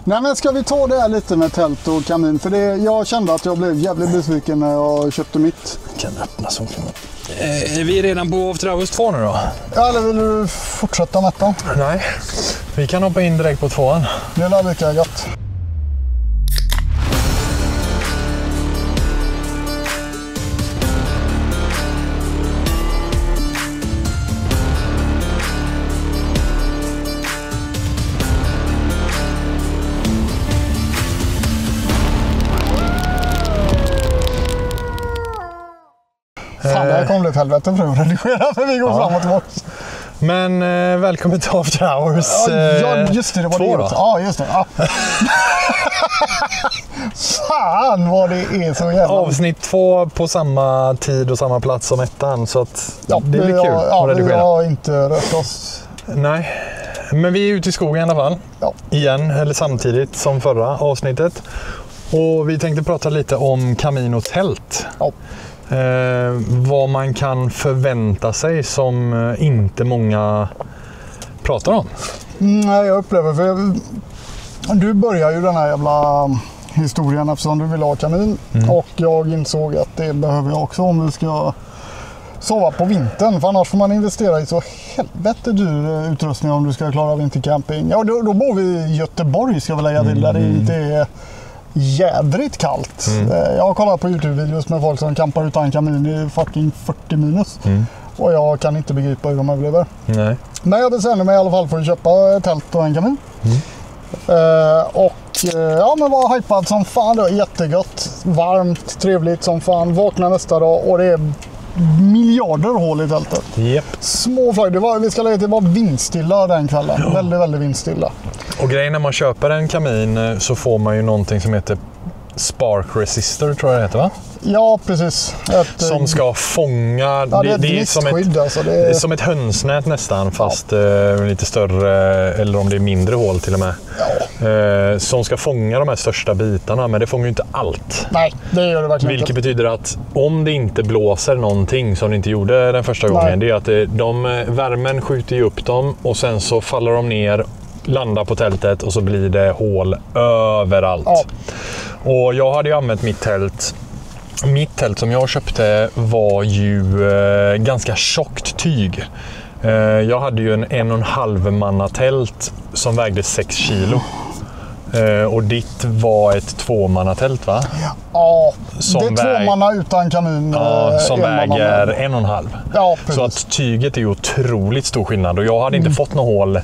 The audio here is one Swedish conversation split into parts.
Nej, men ska vi ta det här lite med tält och kamin? För jag kände att jag blev jävligt besviken när jag köpte mitt. Kan öppna som är vi redan på After Hours 2 nu då? Ja, eller vill du fortsätta med det? Nej, vi kan hoppa in direkt på 2:an. Det är lika gott. Fan, det här kommer bli ett helvete för att redigera för vi går fram och tillbaka. Men välkommen till After Hours ja, just det, det var 2 det. då. Ja, just det. Ja. Fan vad det är så jävla... Avsnitt 2 på samma tid och samma plats som 1:an, så att ja, det blir kul att redigera. Vi har inte rört oss. Nej, men vi är ute i skogen i alla fall. Ja. Igen, eller samtidigt som förra avsnittet. Och vi tänkte prata lite om kamin och tält. Ja. Vad man kan förvänta sig som inte många pratar om. Nej, jag upplever för du börjar ju den här jävla historien eftersom du vill ha kamin. Och jag insåg att det behöver jag också om vi ska sova på vintern. För annars får man investera i så helvete dyr utrustning om du ska klara vintercamping. Ja, då bor vi i Göteborg, ska vi lägga till, där det inte är jädrigt kallt. Jag har kollat på YouTube-videos med folk som campar utan kamin i fucking 40 minus. Och jag kan inte begripa hur de överlever. Nej. Men jag bestämde mig i alla fall för att köpa ett tält och en kamin. Ja, men var hypad som fan. Det var jättegott, varmt, trevligt som fan. Vaknar nästa dag och det är miljarder hål i tältet. Yep. Små flagg. Vi ska lägga till, det var vindstilla den kvällen. Ja. Väldigt, väldigt vindstilla. Och grejen när man köper en kamin så får man ju någonting som heter Spark Resistor, tror jag det heter, va? Ja, precis. Som ska fånga... Ja, det är ett som skydd, alltså. Det är som ett hönsnät nästan, fast lite större, eller om det är mindre hål till och med. Ja. Som ska fånga de här största bitarna, men det fångar ju inte allt. Nej, det gör det verkligen Vilket inte. betyder att om det inte blåser någonting som det inte gjorde den första gången, det är att värmen skjuter ju upp dem och sen så faller de ner, landar på tältet och så blir det hål överallt. Ja. Och jag hade ju använt mitt tält. Mitt tält som jag köpte var ju ganska tjockt tyg. Jag hade ju en 1,5 manna tält som vägde 6 kilo. Och ditt var ett 2-mannatält, va? Ja, som det är 2 manna utan kamin. Ja, som väger 1,5. Ja, så att tyget är otroligt stor skillnad. Och jag hade inte fått något hål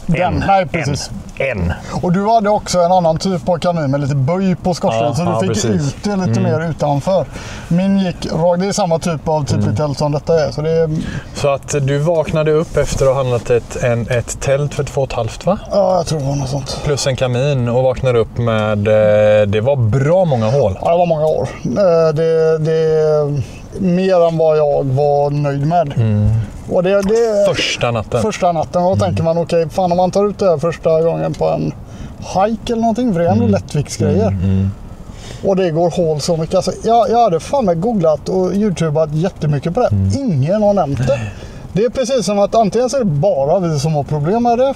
Nej, precis. En. Och du hade också en annan typ av kamin med lite böj på skorsten, så du fick ut det lite mer utanför. Min gick rakt, det är samma typ av tält som detta är. Så att du vaknade upp efter att ha handlat ett tält för 2,5, va? Ja, jag tror det var något sånt. Plus en kamin och vaknade upp med, det var bra många hål. Ja, det var många år. Det mer än vad jag var nöjd med. Och det första natten. Och då tänker man, okej, fan om man tar ut det här första gången på en hike eller någonting, för det är ändå lättviktsgrejer. Och det går hål så mycket. Alltså, jag hade fan med googlat och youtubat jättemycket på det. Ingen har nämnt det. Det är precis som att antingen så är det bara vi som har problem med det,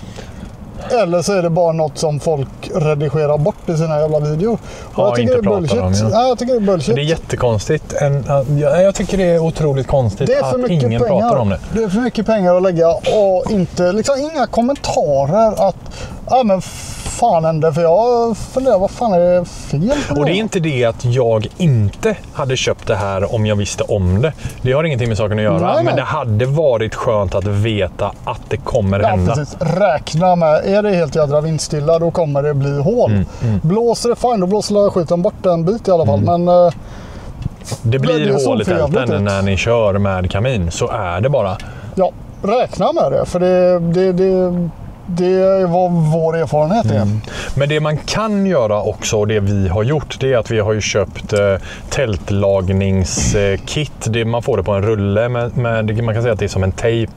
eller så är det bara något som folk redigerar bort i sina jävla videor. Och jag tycker det är bullshit. Jag tycker det är bullshit. Det är jättekonstigt. Jag tycker det är otroligt konstigt att ingen pratar om det. Det är för mycket pengar att lägga och inte, liksom, inga kommentarer att men fan ändå, för jag funderar, vad fan är det fel på det? Och det är inte det att jag inte hade köpt det här om jag visste om det. Det har ingenting med saken att göra. Nej. Men det hade varit skönt att veta att det kommer hända. Precis. Räkna med, är det helt jädra vindstilla, då kommer det bli hål. Blåser det, fine, då blåser skiten bort en bit i alla fall. Men det blir hål i tälten när ni kör med kamin, så är det bara. Ja, räkna med det, för det är vad vår erfarenhet är. Men det man kan göra också, och det vi har gjort, det är att vi har ju köpt tältlagningskit. Man får det på en rulle med man kan säga att det är som en tejp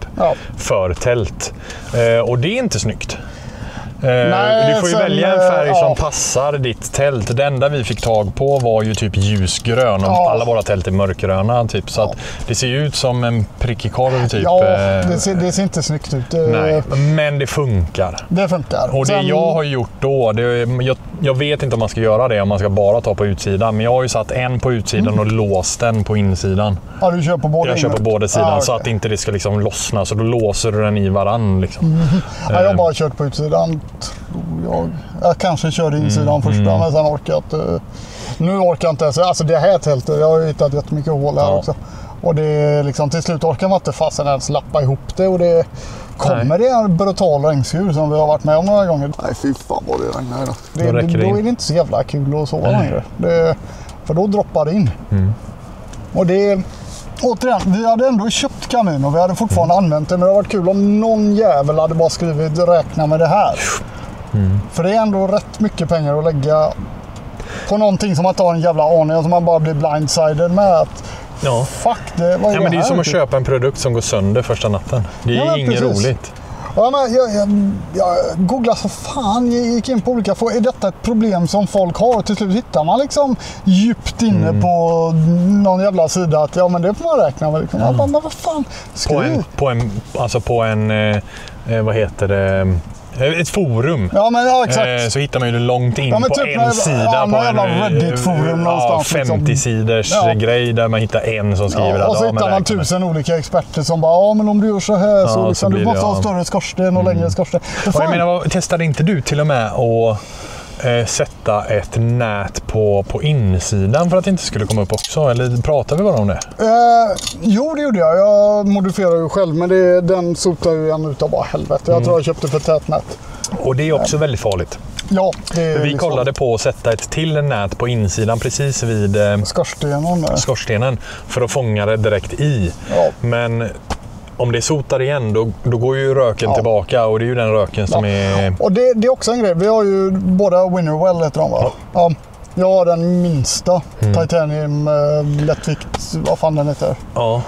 för tält. Och det är inte snyggt. Du får ju välja en färg som passar ditt tält. Det enda vi fick tag på var ju typ ljusgrön. Och alla våra tält är mörkgröna. Typ, så att det ser ut som en prickig korv. Typ. Ja, det ser inte snyggt ut. Nej, men det funkar. Det funkar. Och det jag har gjort då, jag vet inte om man ska göra det om man ska bara ta på utsidan. Men jag har ju satt en på utsidan och låst den på insidan. Ja, du kör på båda? Jag kör på båda sidan så att inte det ska liksom lossna. Så då låser du den i varann. Liksom. Ja, jag har bara kört på utsidan. Jag kanske körde insidan första, men sen nu orkar jag inte. Alltså det här tältet, jag har ju hittat jättemycket hål här också. Och det liksom, till slut orkar man inte fasen ens lappa ihop det. Och det kommer det en brutal regnskur som vi har varit med om några gånger. Nej, fy fan vad det regnar idag. Då är det inte så jävla kul att sova längre. För då droppar det in. Och det... Återigen, vi hade ändå köpt kamin och vi hade fortfarande använt det. Men det hade varit kul om någon jävel hade bara skrivit räkna med det här. För det är ändå rätt mycket pengar att lägga på någonting som man tar en jävla aning och som man bara blir blindsided med. Att, fuck det, vad är det men det är här? som att köpa en produkt som går sönder första natten. Det är inget roligt. Ja, men jag googlade så fan, jag gick in på olika frågor. Är detta ett problem som folk har? Till slut hittar man liksom djupt inne på någon jävla sida att men det får man räkna med. Liksom. Men vad fan? På en vad heter det? Ett forum. Ja, men exakt. Så hittar man ju det långt in på typ en sida på en Reddit-forum någonstans. 50 sidors grej där man hittar en som skriver att och så hittar man 1000 olika experter som bara men om du gör så här så liksom, du måste ha större skorsten och längre skorsten. Jag menar, testade inte du till och med att sätta ett nät på insidan för att det inte skulle komma upp också? Eller pratar vi bara om det? Jo, det gjorde jag. Jag modifierade ju själv, men den sotar ju en utav bara helvete. Jag tror jag köpte för tätt nät. Och det är också väldigt farligt. Ja, vi kollade på att sätta ett till nät på insidan precis vid skorstenen för att fånga det direkt i. Ja. Men om det sotar igen, då går ju röken tillbaka och det är ju den röken som är... Och det är också en grej. Vi har ju båda Winnerwell heter de, va? Ja. Jag har den minsta Titanium lättvikt, vad fan den heter. Ja,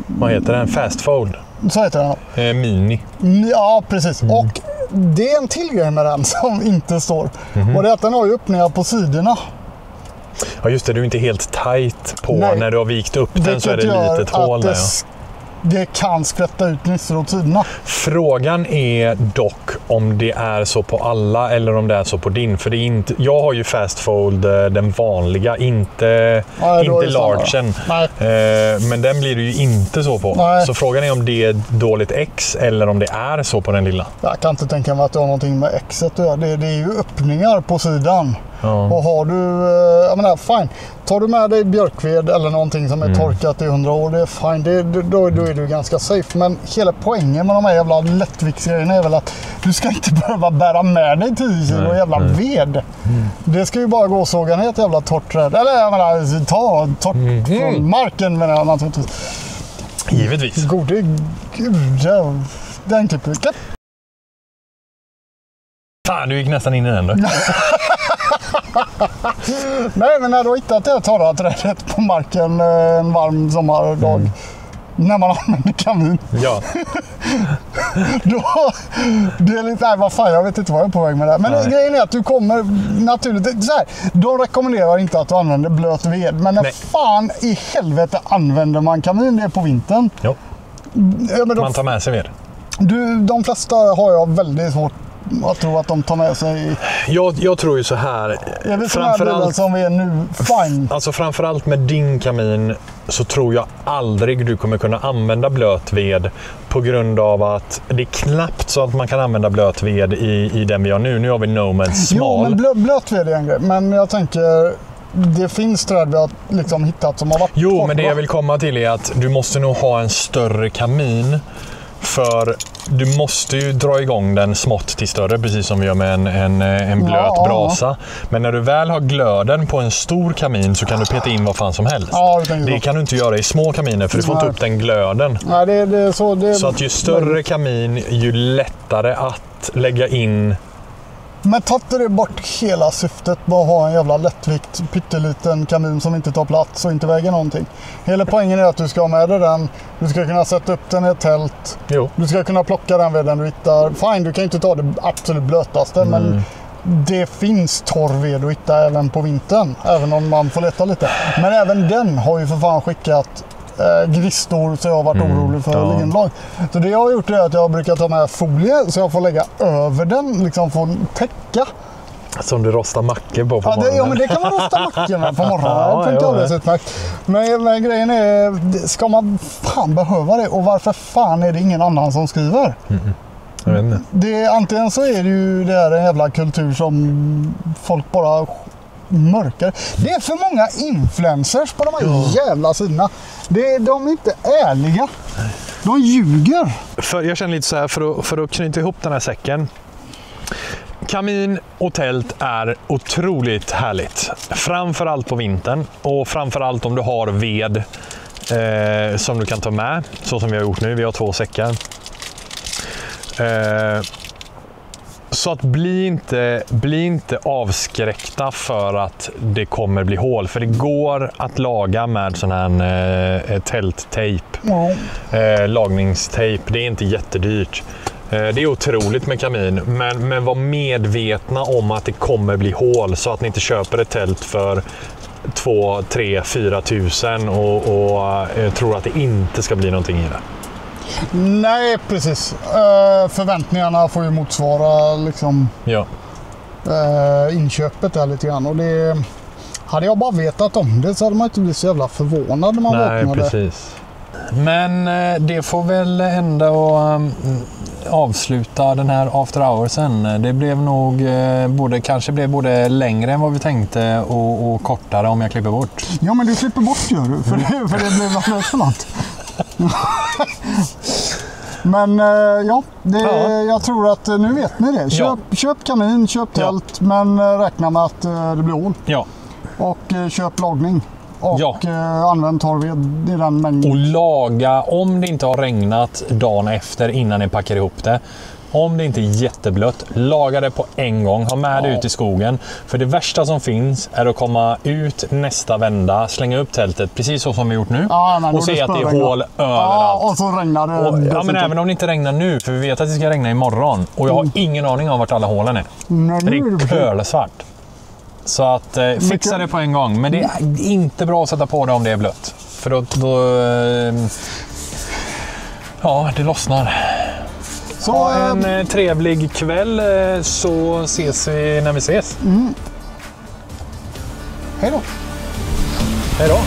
vad heter den? Fast Fold. Så heter den. Mini. Ja, precis. Och det är en till grej med den som inte står. Och det är att den har ju öppningar på sidorna. Ja, just det. Du är inte helt tight på när du har vikt upp den så är det ett litet hål där. Det kan skvätta ut gnistor åt sidorna. Frågan är dock om det är så på alla eller om det är så på din. För det är inte, jag har ju Fast Fold, den vanliga, inte largen. Men den blir det ju inte så på. Nej. Så frågan är om det är dåligt X eller om det är så på den lilla. Jag kan inte tänka mig att det har någonting med Xet att göra. Det är ju öppningar på sidan. Ja. Och har du, jag menar, fine. Tar du med dig björkved eller någonting som är torkat i 100 år, det är fine. Då är du ganska safe. Men hela poängen med de här jävla lättviktsgrejerna är väl att du ska inte behöva bära med dig 10 kilo jävla ved. Det ska ju bara gå och såga ner ett jävla torrt träd. Eller jag menar, ta torrt från marken menar jag naturligtvis. Givetvis. Gode gud, den typen. Fan, du gick nästan in i den då. Nej, men när du har hittat det torra trädet på marken en varm sommardag när man använder kamin. Ja. Då, det är lite, vad fan, jag vet inte vad jag är på väg med det. Men grejen är att du kommer naturligt så här, de rekommenderar inte att du använder blöt ved, men när fan i helvete använder man kamin? Det är på vintern. Jo. Man tar med sig ved. De flesta har jag väldigt svårt. Jag tror att de tar med sig... Jag tror ju så här. Jag vet framförallt som vi är nu, fine. Alltså framförallt med din kamin så tror jag aldrig du kommer kunna använda blötved på grund av att det är knappt så att man kan använda blötved i den vi har nu. Nu har vi Nomad Small. Jo, men blötved är en grej. Men jag tänker... Det finns träd vi har liksom hittat som har varit... Jo, men det jag vill komma till är att du måste nog ha en större kamin. För du måste ju dra igång den smått till större, precis som vi gör med en blöt brasa. Men när du väl har glöden på en stor kamin så kan du peta in vad fan som helst. Det kan du inte göra i små kaminer för du får inte upp den glöden. Så att ju större kamin, ju lättare att lägga in Men tar inte det bort hela syftet med att ha en jävla lättvikt, pytteliten kamin som inte tar plats och inte väger någonting? Hela poängen är att du ska ha med dig den, du ska kunna sätta upp den i ett tält, du ska kunna plocka den veden du hittar. Fine, du kan inte ta det absolut blötaste, men det finns torr ved att hitta även på vintern, även om man får leta lite. Men även den har ju för fan skickat gristor, så jag har varit orolig för ligenlag. Så det jag har gjort är att jag brukar ta med folie så jag får lägga över den, liksom få täcka. Som du rostar mackor på morgonen. Ja, men det kan man rosta mackor med på morgonen. Men grejen är, ska man fan behöva det? Och varför fan är det ingen annan som skriver? Jag vet inte. Antingen så är det ju det här en jävla kultur som folk bara mörkar. Det är för många influencers på de här jävla sidorna. De är inte ärliga. De ljuger. Jag känner lite så här, för att knyta ihop den här säcken. Kamin och tält är otroligt härligt. Framförallt på vintern. Och framförallt om du har ved som du kan ta med. Så som vi har gjort nu. Vi har 2 säckar. Så att bli inte avskräckta för att det kommer bli hål. För det går att laga med sån här tälttejp. Lagningstejp. Det är inte jättedyrt. Det är otroligt med kamin. Men var medvetna om att det kommer bli hål. Så att ni inte köper ett tält för 2, 3, 4 tusen och tror att det inte ska bli någonting i det. Nej, precis. Förväntningarna får ju motsvara liksom, inköpet där lite grann. Och det, hade jag bara vetat om det så hade man inte blivit så jävla förvånad när man vaknade. Nej, precis. Men det får väl ändå avsluta den här after hoursen. Det blev nog kanske blev både längre än vad vi tänkte och kortare om jag klipper bort. Ja, men du klipper bort gör du, för det blev alldeles för långt. Men jag tror att nu vet ni det. Köp kamin, köp tält, men räkna med att det blir hål. Ja. Och köp lagning. Och använd torrved i den mängden. Och laga om det inte har regnat dagen efter innan ni packar ihop det. Om det inte är jätteblött, laga det på en gång. Ha med det ut i skogen. För det värsta som finns är att komma ut nästa vända, slänga upp tältet, precis så som vi gjort nu. Och se att det är hål överallt. Och så regnar det. Men även om det inte regnar nu, för vi vet att det ska regna imorgon. Och jag har ingen aning om vart alla hålen är. Det är kölsvart. Så att fixa det på en gång. Men det är inte bra att sätta på det om det är blött. För då det lossnar. Så en trevlig kväll, så ses vi när vi ses. Hej då. Hej då.